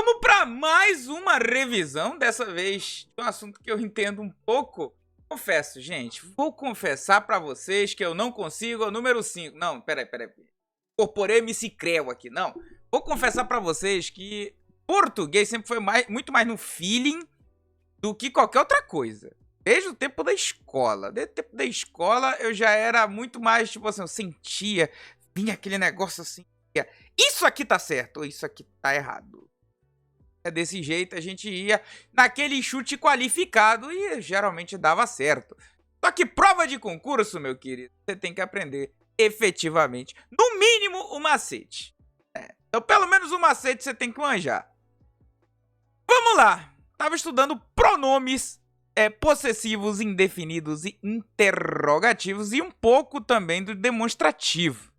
Vamos para mais uma revisão, dessa vez de um assunto que eu entendo um pouco. Confesso, gente, vou confessar para vocês que eu não consigo o número 5. Não, peraí. Incorporei MC Creu aqui, não. Vou confessar para vocês que português sempre foi muito mais no feeling do que qualquer outra coisa. Desde o tempo da escola. Desde o tempo da escola eu já era muito mais, tipo assim, eu sentia, vinha aquele negócio assim, isso aqui tá certo, ou isso aqui tá errado. Desse jeito a gente ia naquele chute qualificado e geralmente dava certo. Só que prova de concurso, meu querido, você tem que aprender efetivamente, no mínimo, o macete. Então pelo menos o macete você tem que manjar. Vamos lá. Tava estudando pronomes possessivos, indefinidos e interrogativos e um pouco também do demonstrativo.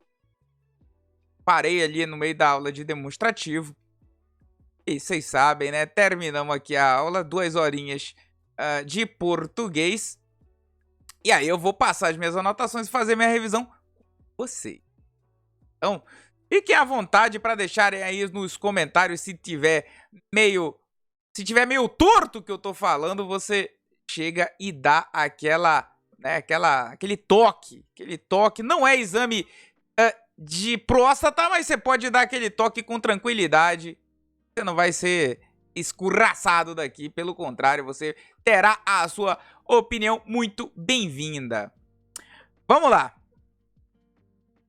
Parei ali no meio da aula de demonstrativo. E vocês sabem, né? Terminamos aqui a aula, 2 horinhas de português. E aí eu vou passar as minhas anotações e fazer minha revisão com vocês. Então, fiquem à vontade para deixarem aí nos comentários se tiver meio torto o que eu tô falando, você chega e dá aquele toque. Aquele toque não é exame de próstata, mas você pode dar aquele toque com tranquilidade. Você não vai ser escorraçado daqui, pelo contrário, você terá a sua opinião muito bem-vinda. Vamos lá.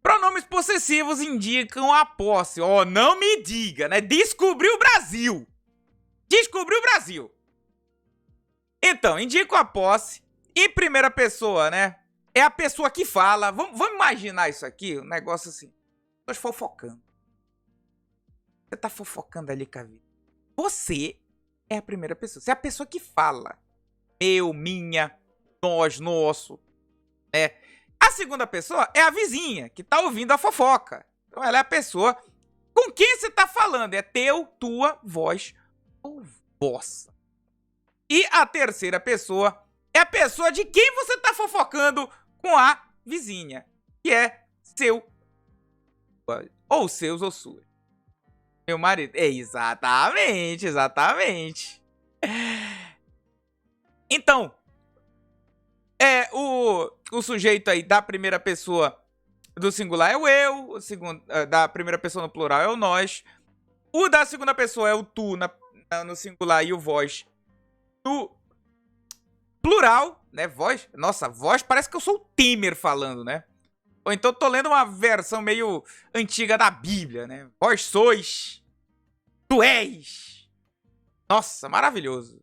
Pronomes possessivos indicam a posse. Oh, não me diga, né? Descobriu o Brasil. Descobriu o Brasil. Então, indicam a posse em primeira pessoa, né? É a pessoa que fala. Vamos imaginar isso aqui, um negócio assim. Estou fofocando. Você tá fofocando ali com a vida. Você é a primeira pessoa. Você é a pessoa que fala. Eu, minha, nós, nosso. Né? A segunda pessoa é a vizinha, que tá ouvindo a fofoca. Então ela é a pessoa com quem você tá falando. É teu, tua, voz ou vossa. E a terceira pessoa é a pessoa de quem você tá fofocando com a vizinha. Que é seu, ou seus ou suas. Meu marido. Exatamente. Então, o sujeito aí da primeira pessoa do singular é o eu, o segundo, da primeira pessoa no plural é o nós, o da segunda pessoa é o tu no singular e o vós no plural, né? Voz. Nossa, voz parece que eu sou o Temer falando, né? Ou então tô lendo uma versão meio antiga da Bíblia, né? Vós sois, tu és. Nossa, maravilhoso.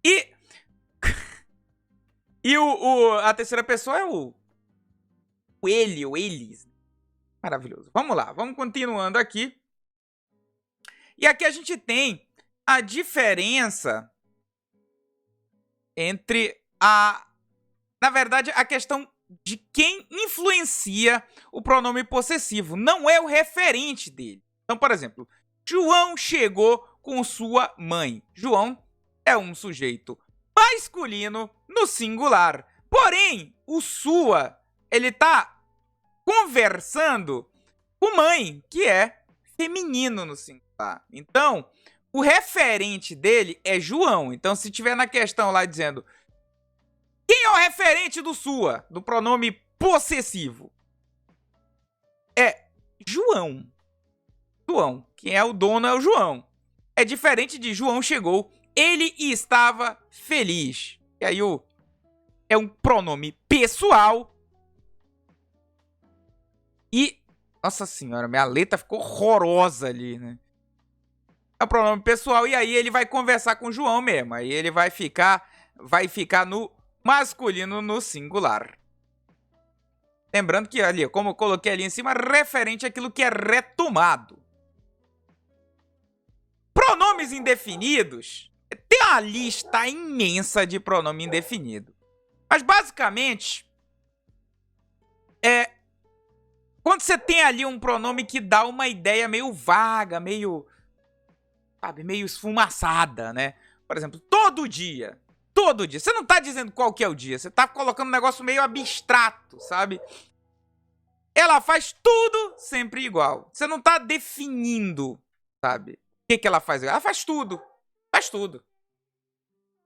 E a terceira pessoa é o ele, ou eles. Maravilhoso. Vamos lá, vamos continuando aqui. E aqui a gente tem a diferença entre na verdade, a questão de quem influencia o pronome possessivo. Não é o referente dele. Então, por exemplo, João chegou com sua mãe. João é um sujeito masculino no singular. Porém, o sua, ele tá conversando com mãe, que é feminino no singular. Então, o referente dele é João. Então, se tiver na questão lá dizendo quem é o referente do sua, do pronome possessivo, é João. João. Quem é o dono é o João. É diferente de João chegou, ele estava feliz. E aí é um pronome pessoal. E, nossa senhora, minha letra ficou horrorosa ali, né? É um pronome pessoal e aí ele vai conversar com o João mesmo. Aí ele vai ficar no masculino no singular. Lembrando que ali, como eu coloquei ali em cima, referente àquilo que é retomado. Pronomes indefinidos. Tem uma lista imensa de pronome indefinido. Mas basicamente, quando você tem ali um pronome que dá uma ideia meio vaga, meio esfumaçada, né? Por exemplo, todo dia. Todo dia. Você não tá dizendo qual que é o dia. Você tá colocando um negócio meio abstrato, sabe? Ela faz tudo sempre igual. Você não tá definindo, sabe? que ela faz? Ela faz tudo. Faz tudo.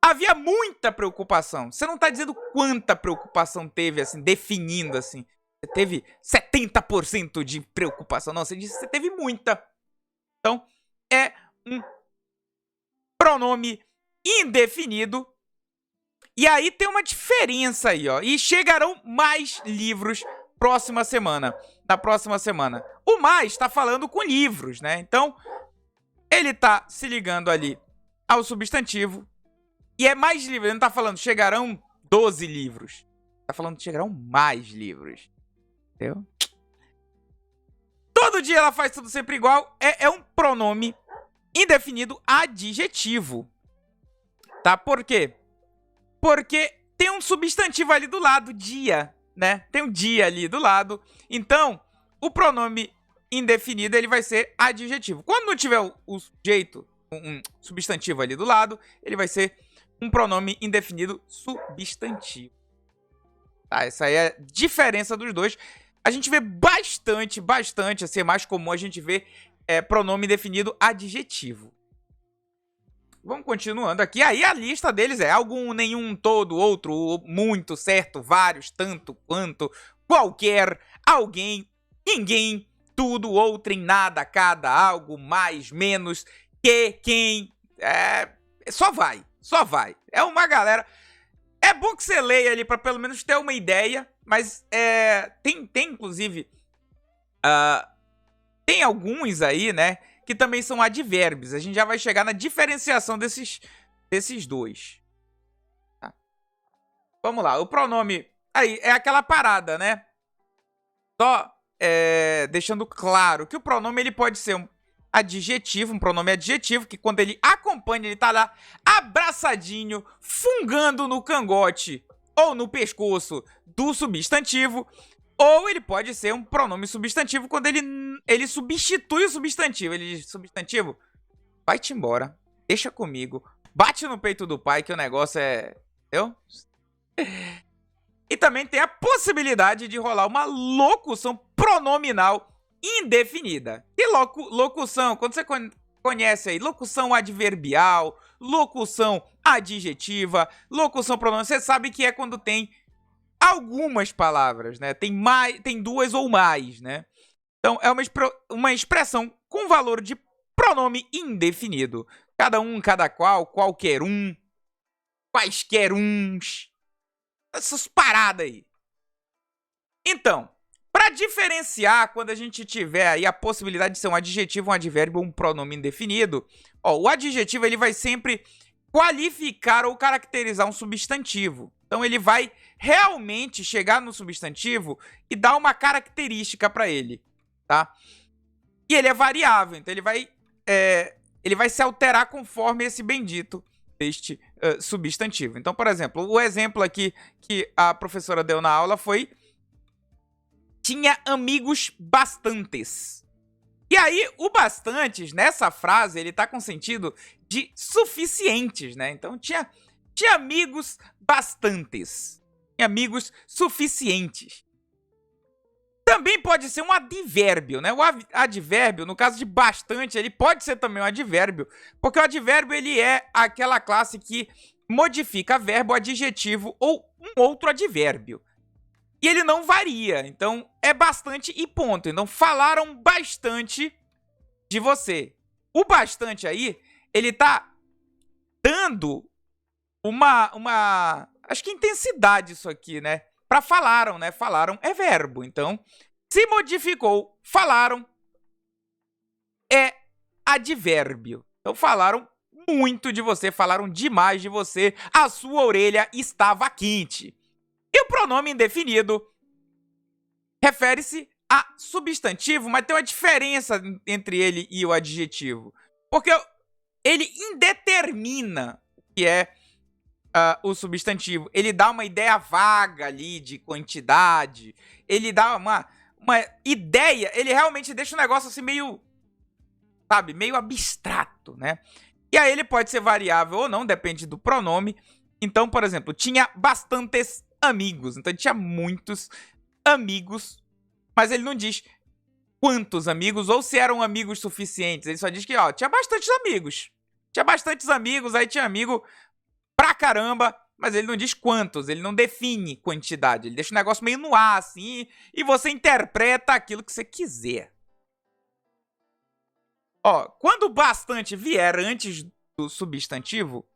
Havia muita preocupação. Você não tá dizendo quanta preocupação teve, assim, definindo, assim. Você teve 70% de preocupação. Não, você disse que você teve muita. Então, é um pronome indefinido. E aí tem uma diferença aí, ó. E chegarão mais livros próxima semana. Na próxima semana. O mais tá falando com livros, né? Então, ele tá se ligando ali ao substantivo. E é mais livros. Ele não tá falando chegarão 12 livros. Tá falando chegarão mais livros. Entendeu? Todo dia ela faz tudo sempre igual. É um pronome indefinido adjetivo. Tá? Por quê? Porque tem um substantivo ali do lado, dia, né? Tem um dia ali do lado. Então, o pronome indefinido, ele vai ser adjetivo. Quando não tiver o sujeito, um substantivo ali do lado, ele vai ser um pronome indefinido substantivo. Tá? Essa aí é a diferença dos dois. A gente vê bastante, assim, é mais comum a gente ver pronome indefinido adjetivo. Vamos continuando aqui. Aí a lista deles é algum, nenhum, todo, outro, muito, certo, vários, tanto, quanto, qualquer, alguém, ninguém, tudo, outrem, nada, cada, algo, mais, menos, que, quem. Só vai. É uma galera. É bom que você leia ali pra pelo menos ter uma ideia. Mas tem inclusive. Tem alguns aí, né? Que também são advérbios. A gente já vai chegar na diferenciação desses dois. Tá? Vamos lá. O pronome. Aí, é aquela parada, né? Só deixando claro que o pronome ele pode ser um adjetivo, um pronome adjetivo, que quando ele acompanha, ele tá lá abraçadinho, fungando no cangote ou no pescoço do substantivo. Ou ele pode ser um pronome substantivo quando ele substitui o substantivo. Ele diz, substantivo, vai-te embora, deixa comigo, bate no peito do pai que o negócio é... Entendeu? E também tem a possibilidade de rolar uma locução pronominal indefinida. E locução, quando você conhece aí, locução adverbial, locução adjetiva, locução pronominal, você sabe que é quando tem algumas palavras, né? Tem duas ou mais, né? Então, é uma expressão com valor de pronome indefinido. Cada um, cada qual, qualquer um, quaisquer uns. Essas paradas aí. Então, para diferenciar, quando a gente tiver aí a possibilidade de ser um adjetivo, um advérbio ou um pronome indefinido, ó, o adjetivo ele vai sempre qualificar ou caracterizar um substantivo. Então, ele vai realmente chegar no substantivo e dar uma característica para ele, tá? E ele é variável, então ele vai se alterar conforme esse bendito deste substantivo. Então, por exemplo, o exemplo aqui que a professora deu na aula foi: tinha amigos bastantes. E aí, o bastantes, nessa frase, ele tá com sentido de suficientes, né? Então, tinha amigos bastantes. Tinha amigos suficientes. Também pode ser um advérbio, né? O advérbio, no caso de bastante, ele pode ser também um advérbio, porque o advérbio, ele é aquela classe que modifica verbo, adjetivo ou um outro advérbio. E ele não varia, então é bastante e ponto. Então falaram bastante de você. O bastante aí, ele tá dando uma acho que intensidade isso aqui, né? Pra falaram, né? Falaram é verbo, então se modificou, falaram é advérbio. Então falaram muito de você, falaram demais de você, a sua orelha estava quente. E o pronome indefinido refere-se a substantivo, mas tem uma diferença entre ele e o adjetivo. Porque ele indetermina o que é o substantivo. Ele dá uma ideia vaga ali de quantidade. Ele dá uma ideia. Ele realmente deixa o negócio assim meio, sabe, meio abstrato, né? E aí ele pode ser variável ou não, depende do pronome. Então, por exemplo, tinha bastantes amigos. Então, ele tinha muitos amigos. Mas ele não diz quantos amigos ou se eram amigos suficientes. Ele só diz que, ó, tinha bastantes amigos. Tinha bastantes amigos, aí tinha amigo pra caramba, mas ele não diz quantos, ele não define quantidade. Ele deixa o negócio meio no ar, assim, e você interpreta aquilo que você quiser. Ó, quando bastante vier antes do substantivo,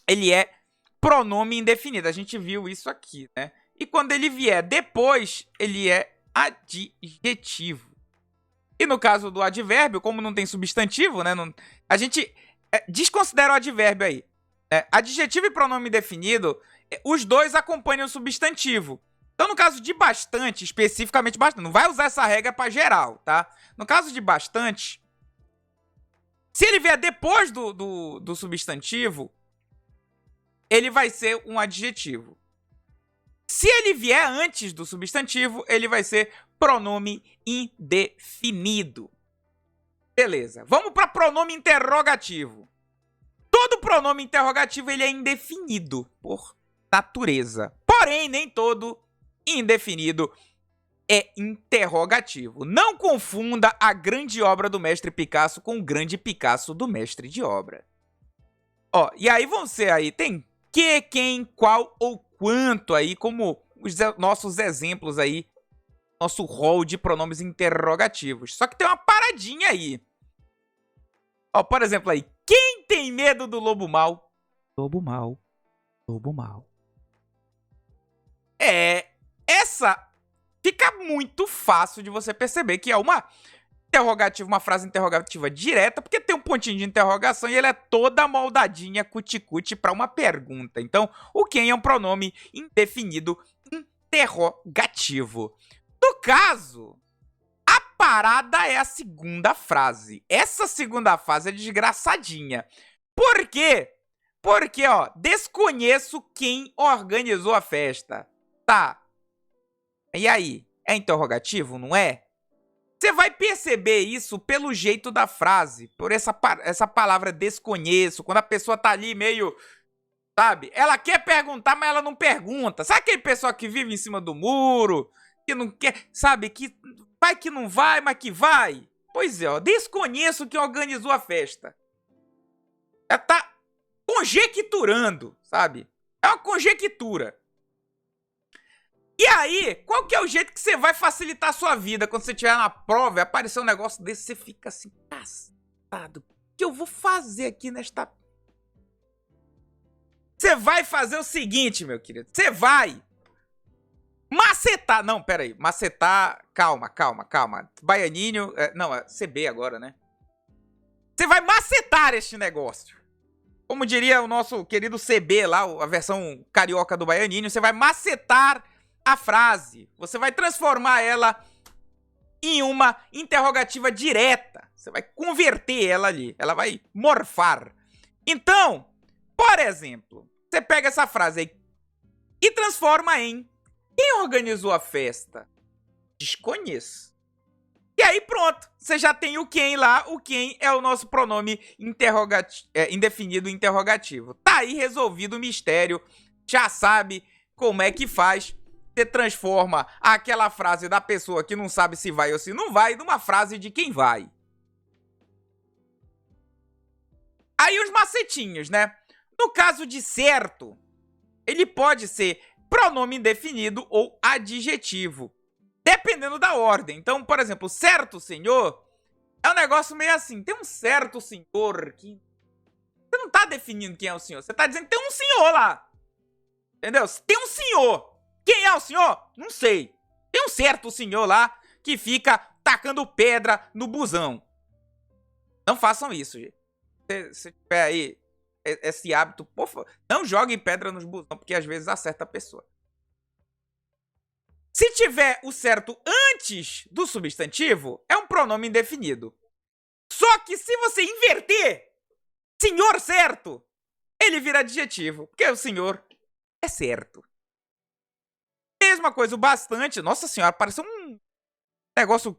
ele é pronome indefinido. A gente viu isso aqui, né? E quando ele vier depois, ele é adjetivo. E no caso do advérbio, como não tem substantivo, né? A gente desconsidera o advérbio aí. Adjetivo e pronome indefinido, os dois acompanham o substantivo. Então, no caso de bastante, especificamente bastante, não vai usar essa regra para geral, tá? No caso de bastante, se ele vier depois do substantivo, ele vai ser um adjetivo. Se ele vier antes do substantivo, ele vai ser pronome indefinido. Beleza. Vamos para pronome interrogativo. Todo pronome interrogativo ele é indefinido por natureza. Porém, nem todo indefinido é interrogativo. Não confunda a grande obra do mestre Picasso com o grande Picasso do mestre de obra. Ó, e aí vão ser aí, tem que, quem, qual ou quanto aí, como os nossos exemplos aí, nosso rol de pronomes interrogativos. Só que tem uma paradinha aí. Ó, por exemplo aí, quem tem medo do lobo mau? Lobo mau, lobo mau. Essa fica muito fácil de você perceber que é uma frase interrogativa direta, porque tem um pontinho de interrogação e ele é toda moldadinha, cuticute, para uma pergunta. Então, o quem é um pronome indefinido interrogativo. No caso, a parada é a segunda frase. Essa segunda frase é desgraçadinha. Por quê? Porque, ó, desconheço quem organizou a festa. Tá. E aí? É interrogativo, não é? Você vai perceber isso pelo jeito da frase, por essa palavra desconheço, quando a pessoa tá ali meio, sabe? Ela quer perguntar, mas ela não pergunta. Sabe aquele pessoal que vive em cima do muro, que não quer, sabe? Que vai que não vai, mas que vai? Pois é, ó, desconheço quem organizou a festa. Ela tá conjecturando, sabe? É uma conjectura. E aí, qual que é o jeito que você vai facilitar a sua vida quando você estiver na prova e aparecer um negócio desse, você fica assim, caçado, o que eu vou fazer aqui nesta... Você vai fazer o seguinte, meu querido, você vai macetar, não, peraí, macetar, calma, Baianinho, não, é CB agora, né? Você vai macetar este negócio. Como diria o nosso querido CB lá, a versão carioca do Baianinho, você vai macetar a frase, você vai transformar ela em uma interrogativa direta. Você vai converter ela ali, ela vai morfar. Então, por exemplo, você pega essa frase aí e transforma em quem organizou a festa? Desconheço. E aí pronto, você já tem o quem lá, o quem é o nosso pronome indefinido interrogativo. Tá aí resolvido o mistério, já sabe como é que faz. Você transforma aquela frase da pessoa que não sabe se vai ou se não vai numa frase de quem vai. Aí os macetinhos, né? No caso de certo, ele pode ser pronome indefinido ou adjetivo, dependendo da ordem. Então, por exemplo, certo senhor é um negócio meio assim. Tem um certo senhor que... Você não tá definindo quem é o senhor. Você tá dizendo que tem um senhor lá. Entendeu? Tem um senhor. Quem é o senhor? Não sei. Tem um certo senhor lá que fica tacando pedra no busão. Não façam isso, gente. Se tiver aí esse hábito, por favor, não joguem pedra nos busão, porque às vezes acerta a pessoa. Se tiver o certo antes do substantivo, é um pronome indefinido. Só que se você inverter senhor certo, ele vira adjetivo, porque o senhor é certo. Mesma coisa, o bastante. Nossa senhora, pareceu um negócio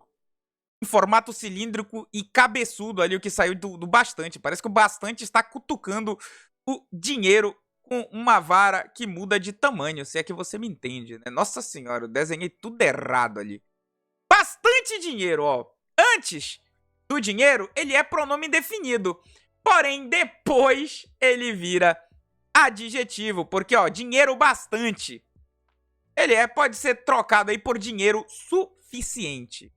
em formato cilíndrico e cabeçudo ali, o que saiu do bastante. Parece que o bastante está cutucando o dinheiro com uma vara que muda de tamanho, se é que você me entende, né? Nossa senhora, eu desenhei tudo errado ali. Bastante Antidinheiro, ó. Antes do dinheiro, ele é pronome indefinido. Porém, depois ele vira adjetivo. Porque, ó, dinheiro bastante. Ele pode ser trocado aí por dinheiro suficiente.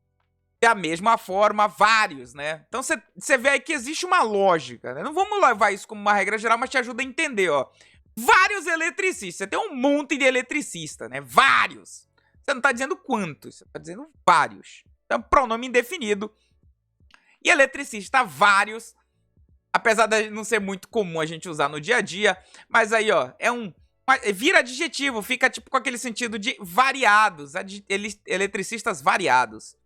Da mesma forma, vários, né? Então você vê aí que existe uma lógica, né? Não vamos levar isso como uma regra geral, mas te ajuda a entender, ó. Vários eletricistas. Você tem um monte de eletricista, né? Vários. Você não tá dizendo quantos, você tá dizendo vários. Então, pronome indefinido. E eletricista, vários. Apesar de não ser muito comum a gente usar no dia a dia. Mas aí, ó, vira adjetivo, fica tipo com aquele sentido de variados. Eletricistas variados.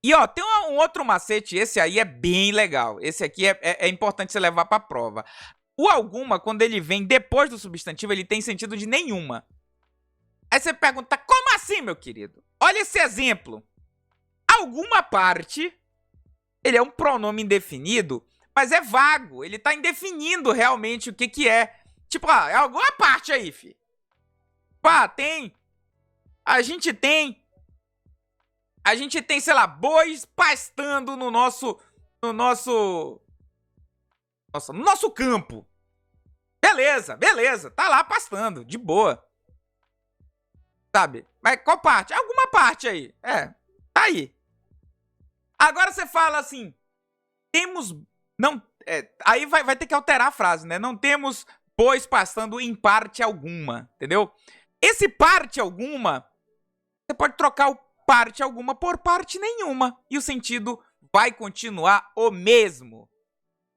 E, ó, tem um outro macete, esse aí é bem legal. Esse aqui é importante você levar pra prova. O alguma, quando ele vem depois do substantivo, ele tem sentido de nenhuma. Aí você pergunta, como assim, meu querido? Olha esse exemplo. Alguma parte, ele é um pronome indefinido, mas é vago. Ele tá indefinindo realmente o que é. Tipo, é alguma parte aí, fi. Pá, tem. A gente tem, sei lá, bois pastando no nosso campo. Beleza, tá lá pastando, de boa. Sabe? Mas qual parte? Alguma parte aí. Tá aí. Agora você fala assim, aí vai ter que alterar a frase, né? Não temos bois pastando em parte alguma, entendeu? Esse parte alguma, você pode trocar o parte alguma por parte nenhuma. E o sentido vai continuar o mesmo.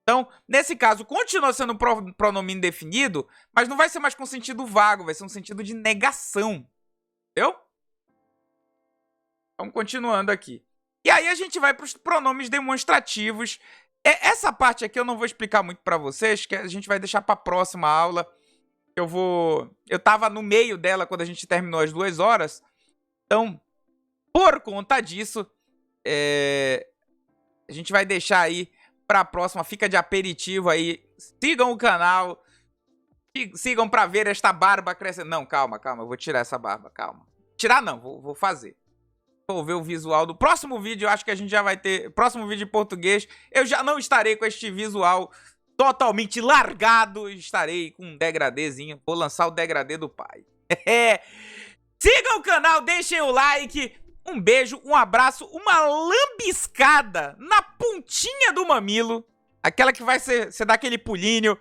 Então, nesse caso, continua sendo um pronome indefinido, mas não vai ser mais com sentido vago, vai ser um sentido de negação. Entendeu? Vamos continuando aqui. E aí a gente vai para os pronomes demonstrativos. Essa parte aqui eu não vou explicar muito para vocês, que a gente vai deixar para a próxima aula. Eu tava no meio dela quando a gente terminou as 2 horas. Então, por conta disso, a gente vai deixar aí para a próxima. Fica de aperitivo aí. Sigam o canal. Sigam para ver esta barba crescendo. Não, calma, eu vou tirar essa barba, calma. Tirar não, vou fazer. Vou ver o visual do próximo vídeo. Eu acho que a gente já vai ter... Próximo vídeo em português. Eu já não estarei com este visual totalmente largado. Estarei com um degradêzinho. Vou lançar o degradê do pai. Sigam o canal, deixem o like. Um beijo, um abraço, uma lambiscada na pontinha do mamilo. Aquela que vai ser dar aquele pulinho.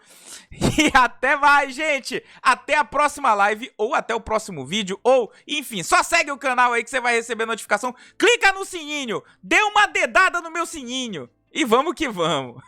E até mais, gente. Até a próxima live, ou até o próximo vídeo, ou, enfim, só segue o canal aí que você vai receber notificação. Clica no sininho, dê uma dedada no meu sininho. E vamos que vamos.